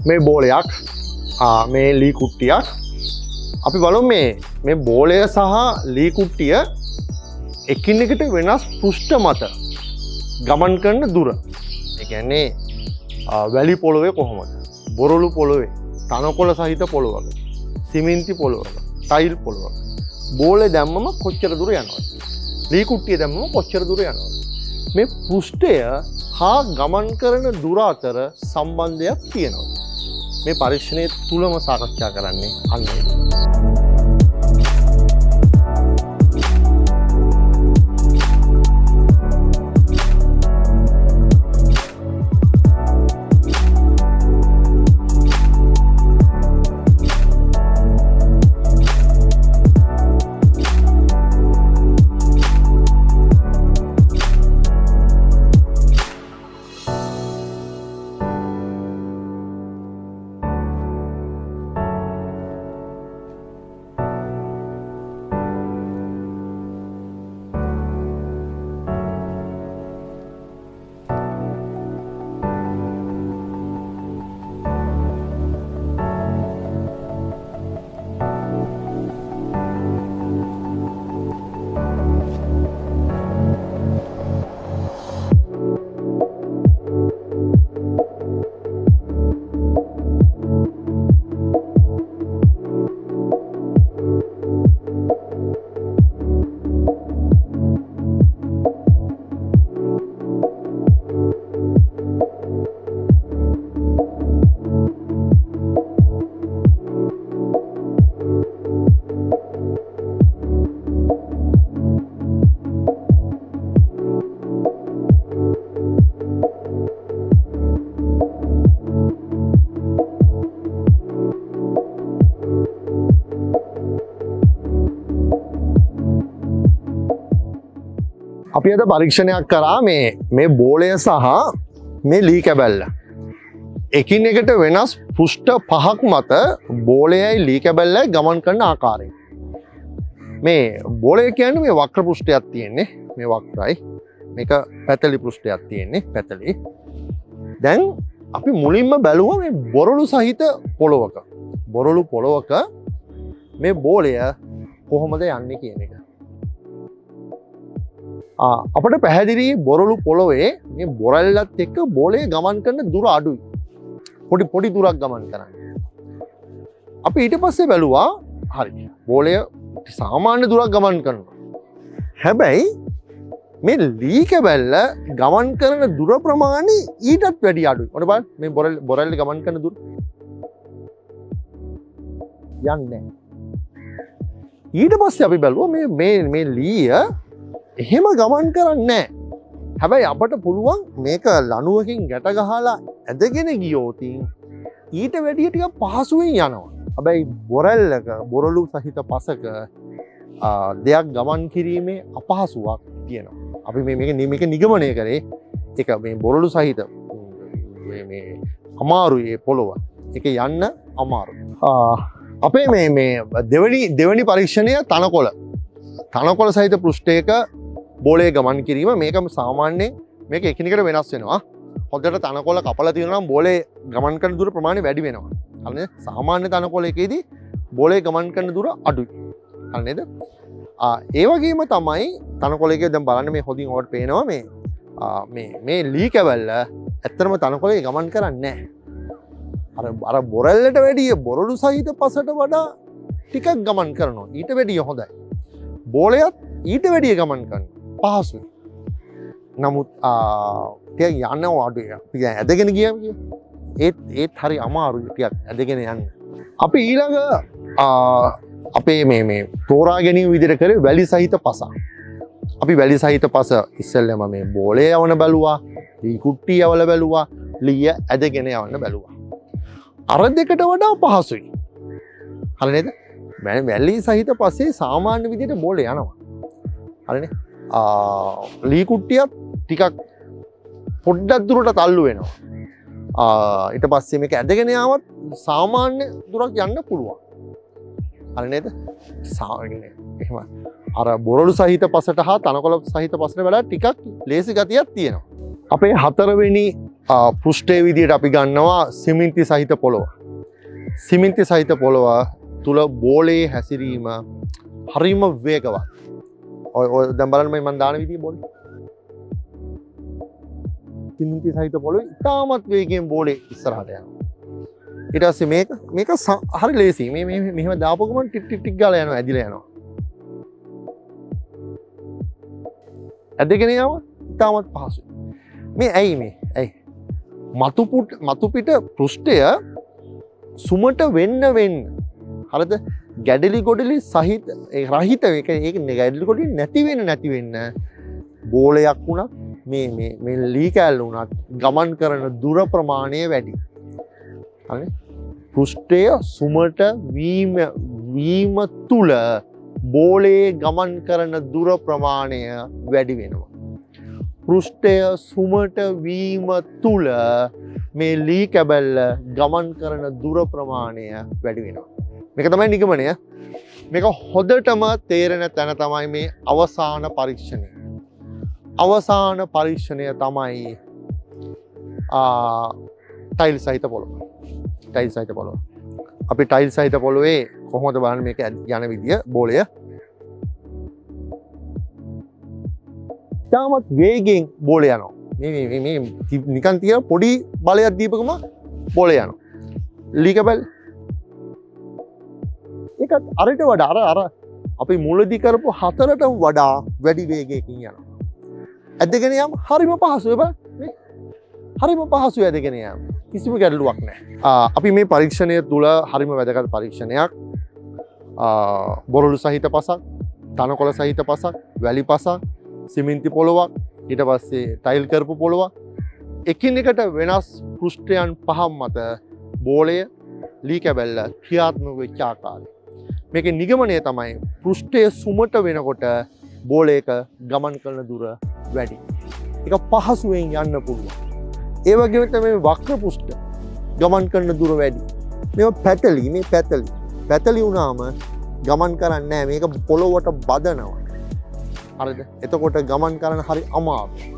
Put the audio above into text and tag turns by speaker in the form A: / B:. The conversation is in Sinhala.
A: මේ බෝලයක් මේ ලී කුට්ටියක් අපි බලමු මේ බෝලය සහ ලී කුට්ටිය එකිනෙකට වෙනස් පෘෂ්ඨ මත ගමන් කරන දුර. ඒ කියන්නේ වැලි පොළොවේ කොහොමද? බොරළු පොළොවේ, තනකොළ සහිත පොළොවක, සිමෙන්ති පොළොවක, ටයිල් පොළොවක බෝලේ දැම්මම කොච්චර දුර යනවද? ලී කුට්ටිය දැම්මම කොච්චර දුර යනවද? මේ පෘෂ්ඨය හා ගමන් කරන දුර අතර සම්බන්ධයක් තියෙනවා. මේ පරීක්ෂණය තුලම සාකච්ඡා කරන්නේ අන්න ඒක. අපි අද පරීක්ෂණයක් කරා මේ බෝලය සහ මේ ලී කැබැල්ල එකිනෙකට වෙනස් පෘෂ්ඨ පහක් මත බෝලයයි ලී කැබැල්ලයි ගමන් කරන ආකාරය. මේ බෝලය කියන්නේ මේ වක්‍ර පෘෂ්ඨයක් තියෙන්නේ, මේ වක්‍රයි. මේක පැතලි පෘෂ්ඨයක් තියෙන්නේ, පැතලි. දැන් අපි මුලින්ම බැලුවා මේ බොරළු සහිත පොළොවක. බොරළු පොළොවක මේ බෝලය කොහොමද යන්නේ කියන එක. අපට පැහැදිලි බොරළු පොළොවේ මේ බොරැල්ලත් එක්ක බෝලය ගමන් කරන දුර අඩුයි. පොඩි දුරක් ගමන් කරන්නේ. අපි ඊට පස්සේ බැලුවා හරි බෝලය සාමාන්‍ය දුරක් ගමන් කරනවා. හැබැයි මේ ලී කැබැල්ල ගමන් කරන දුර ප්‍රමාණය ඊටත් වැඩි අඩුයි. ඔන්න බලන්න මේ බොරැල්ල ගමන් කරන දුර යන්නේ. ඊට පස්සේ අපි බැලුවා මේ ලීය එහෙම ගමන් කරන්නේ නැහැ. හැබැයි අපට පුළුවන් මේක ලණුවකින් ගැට ගහලා ඇදගෙන ගියොත් ඊට වැඩිය ටිකක් පහසුවෙන් යනවා. හැබැයි බොරැල්ලක බොරළු සහිත පසක දෙයක් ගමන් කිරීමේ අපහසුාවක් තියෙනවා. අපි මේක නිගමනය කරේ ඒක මේ බොරළු සහිත මේ අමාරුයි පොළොව. ඒක යන්න අමාරුයි. අපේ මේ දෙවැනි පරීක්ෂණය තනකොළ සහිත පෘෂ්ඨයක බෝලය ගමන් කිරීම. මේක සාමාන්‍යයෙන් මේක එකිනෙකට වෙනස් වෙනවා. හොඳට තනකොළ කපලා තියෙනවා නම් බෝලේ ගමන් කරන දුර ප්‍රමාණය වැඩි වෙනවා. හරිද? සාමාන්‍ය තනකොළයකදී බෝලේ ගමන් කරන දුර අඩුයි. හරිද? ඒ වගේම තමයි තනකොළයකදී දැන් බලන්න මේ හොදින් ඔකට පේනවා මේ ලී කැවැල්ල ඇත්තටම තනකොළේ ගමන් කරන්නේ නැහැ. අර බොරැල්ලට වැඩිය බොරළු සහිත පසට වඩා ටිකක් ගමන් කරනවා. ඊට වැඩිය හොඳයි. බෝලයත් ඊට වැඩිය ගමන් කරන්න පහසුයි. නමුත් ටිකක් යනවා අඩුයි. ඇදගෙන ගියම ඒත් හරි අමාරුයි ටිකක් ඇදගෙන යන්න. අපි ඊළඟ අපේ මේ තෝරා ගැනීම විදිහට කරේ වැලි සහිත පස. අපි වැලි සහිත පස ඉස්සෙල්ලම මේ බෝලේ යවන බැලුවා, ලී කුට්ටිය යවල බැලුවා, ලීය ඇදගෙන යවන්න බැලුවා. අර දෙකට වඩා පහසුයි. හරි නේද? වැලි සහිත පස්සේ සාමාන්‍ය විදිහට බෝලේ යනවා. හරිනේ? ලී කුට්ටියත් ටිකක් පොඩ්ඩක් දුරට තල්ලු වෙනවා. ඊට පස්සේ මේක ඇදගෙන යාවත් සාමාන්‍ය දුරක් යන්න පුළුවන්. හරි නේද? එහෙම අර බොරළු සහිත පසට හා තනකොළ සහිත පසට වඩා ටිකක් ලේසි ගතියක් තියෙනවා. අපේ හතරවෙනි පෘෂ්ඨයේ විදියට අපි ගන්නවා සිමෙන්ති සහිත පොළොව. සිමෙන්ති සහිත පොළොව තුල බෝලේ හැසිරීම හරිම වේගවත්. ඔය දැන් බලන්න මම දාන විදිය බෝලේ. සිමෙන්ති සහිත පොළොවේ ඉතාමත් වේගයෙන් බෝලේ ඉස්සරහට යනවා. ඊට පස්සේ මේක හරි ලේසි. මේ මෙහෙම දාපු ගමන් ටික් ටික් ටික් ගාලා යනවා, ඇදිලා යනවා. ඇදගෙන යව ඉතාමත් පහසුයි. මේ ඇයි මතු පිට පෘෂ්ඨය සුමට වෙන්න හරිද? ගැඩලි ගොඩලි සහිත රහිත ඒක ගැඩලි ගොඩලි නැති වෙන්න බෝලයක් වුණත් මේ ලී කෑල්ල වුණත් ගමන් කරන දුර ප්‍රමාණය වැඩි. හරි? පෘෂ්ඨය සුමට වීම තුල බෝලේ ගමන් කරන දුර ප්‍රමාණය වැඩි වෙනවා. පෘෂ්ඨය සුමට වීම තුල මේ ලී කැබැල්ල ගමන් කරන දුර ප්‍රමාණය වැඩි වෙනවා. මේක තමයි නිගමනය. මේක හොඳටම තේරෙන තැන තමයි මේ අවසාන පරීක්ෂණය. අවසාන පරීක්ෂණය තමයි ටයිල් සහිත පොළොව. ටයිල් සහිත පොළොව. අපි ටයිල් සහිත පොළොවේ කොහොමද බලන්න මේක යන විදිය බෝලය. ඉතාමත් වේගෙන් බෝලය යනවා. මේ නිකන් තියෙන පොඩි බලයක් දීපකම බෝලය යනවා. ලී කැබැල්ල ඒකත් අරට වඩා අර අපි මුලදී කරපු 4ට වඩා වැඩි වේගයකින් යනවා. ඇදගෙන යාම හරිම පහසුයි බලන්න. හරිම පහසුයි ඇදගෙන යාම. කිසිම ගැටලුවක් නැහැ. අපි මේ පරීක්ෂණය තුල හරිම වැදගත් පරීක්ෂණයක්. බොරළු සහිත පසක්, තනකොළ සහිත පසක්, වැලි පසක්, සිමෙන්ති පොළොවක්, ඊට පස්සේ ටයිල් කරපු පොළොවක්, එකිනෙකට වෙනස් පෘෂ්ඨයන් පහක් මත බෝලය ලී කැබැල්ල ක්‍රියාත්මක වෙච්ච ආකාරය. මේකේ නිගමනය තමයි පෘෂ්ඨය සුමට වෙනකොට බෝලයක ගමන් කරන දුර වැඩි. ඒක පහසුවෙන් යන්න පුළුවන්. ඒ වගේම තමයි වක්‍ර පෘෂ්ඨ ගමන් කරන දුර වැඩි. මේක පැතලි වුණාම ගමන් කරන්නේ නැහැ. මේක පොළොවට බදනවා. හරිද? එතකොට ගමන් කරන්න හරි අමාරුයි.